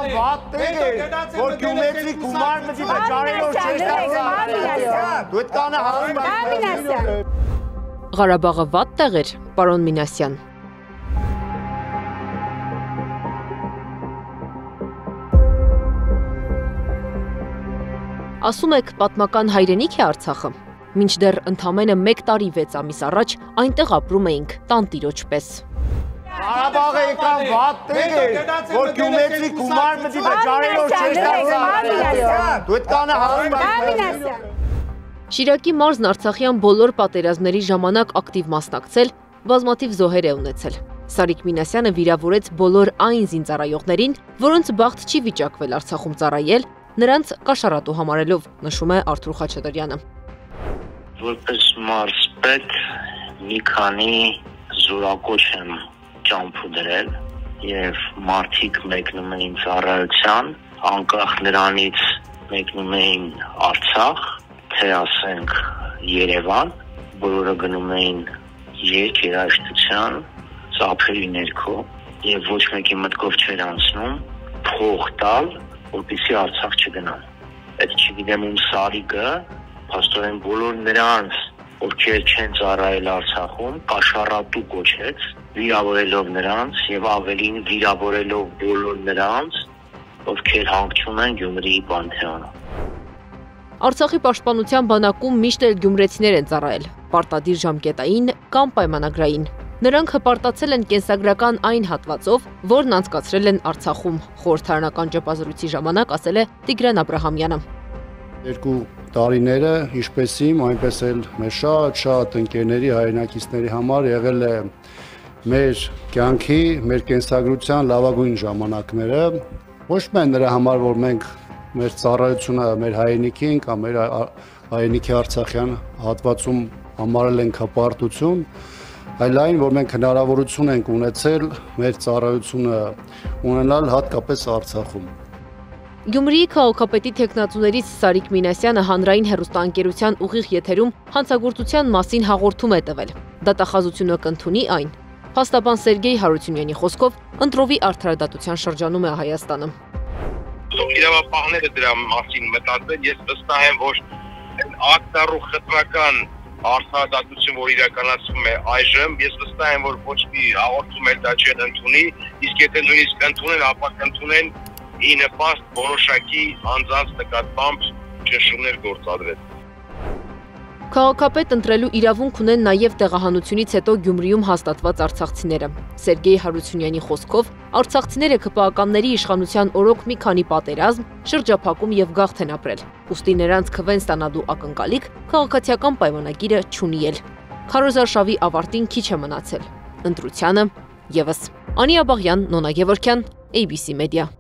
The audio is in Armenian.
եկան վատ տեղ, որ գյումեցի գումար մտի վճարելով չես դարձան։ Դու այդ կանը հասնում Ղարաբաղը վատ տեղ էր, պարոն Մինասյան։ Ասում եք, պատմական հայրենիք է Արցախը։ Մինչդեռ ընդամենը 1 տարի 6 ամիս առաջ այնտեղ ապրում էինք տանտիրոջ պես։ Ղարաբաղը եկան վատ տեղ, որ գյումեցի գումար մտի վճարելով չես դարձան։ Դու այդ կանը հասնում Շիրակի մարզն Արցախյան բոլոր պատերազմների ժամանակ ակտիվ մասնակցել, բազմաթիվ զոհեր է ունեցել։ Սարիկ Մինասյանը վիրավորեց բոլոր այն զինծառայողներին, որոնց բախտ չի վիճակվել Արցախում ծառայել, նրանց կաշառատու համարելով, նշում է Արթուր Խաչատրյանը։ Որպես մարզպետ մի քանի զորակոչ եմ ճամփու դրել եւ մարդիկ մեկնում էին ծառայության, անկախ նրանից մեկնում էին Արցախ, թե ասենք Երևան, բոլորը գնում էին երաժշտության, ծափերի ներքո եւ ոչ մեկի մտքով չէր անցնում փող տալ, որպեսզի Արցախ չգնան։ Այդ չգիտեմ ում Սարիկը, փաստորեն բոլոր նրանց, ովքեր չեն ծառայել Արցախում, կաշառատու կոչեց, վիրավորելով նրանց եւ ավելին վիրավորելով բոլոր նրանց, ովքեր հանգչում են Գյումրիի Պանթեոնը։ Արցախի պաշտպանության բանակում միշտ էլ գյումրեցիներ են ծառայել, պարտադիր ժամկետային կամ պայմանագրային։ Նրանք հպարտացել են կենսագրական այն հատվածով, որն անցկացրել են Արցախում, խորհրդարանական ճեպազրույցի ժամանակ ասել է Տիգրան Աբրահամյանը։ 2 տարիները, ինչպես իմ, այնպես էլ մեր շատ ընկերների, հայրենակիցների համար եղել է մեր կյանքի, մեր կենսագրության լավագույն ժամանակները, ոչ միայն նրա համար, որ մենք մեր ծառայությունը մեր հայրենիքին կամ մեր հայրենիքի Արցախյան հատվածում համարել ենք հպարտություն, այլ այն, որ մենք հնարավորություն ենք ունեցել մեր ծառայությունը ունենալ հատկապես Արցախում։ Գյումրիի քաղաքապետի թեկնածուներից Սարիկ Մինասյանը հանրային հեռուստաընկերության ուղիղ եթերում հանցագործության մասին հաղորդում է տվել։ Դատախազությունը կընդունի այն։ Փաստաբան Սերգեյ Հարությունյանի խոսքով ընտրովի արդարադատության շրջանում է Հայաստանը։ Իրավապահները դրա մասին մտածել, ես վստահ եմ, որ ակտառու խտրական արդարադատություն, որ իրականացվում է այժմ, ես վստահ եմ, որ ոչ մի հաղորդում էլ դա չեն ընդունի, իսկ եթե նույնիսկ ընդունեն, ապա կընդունեն ի նպաստ որոշակի անձանց նկատմամբ ճնշումներ գործադրել։ Քաղաքապետ ընտրելու իրավունք ունեն նաև տեղահանությունից հետո Գյումրիում հաստատված արցախցիները։ Սերգեյ Հարությունյանի խոսքով արցախցիները ԿՊԱ-կանների իշխանության օրոք մի քանի պատերազմ, շրջափակում եւ գաղթ են ապրել։ Ուստի նրանց քվեն ստանալու ակնկալիք քաղաքացիական պայմանագիրը չունի էլ։ Քարոզարշավի ավարտին քիչ է մնացել։ Ընտրությանը եւս։ Անի Աբաղյան, Նոնա Գևորգյան, ABC Media։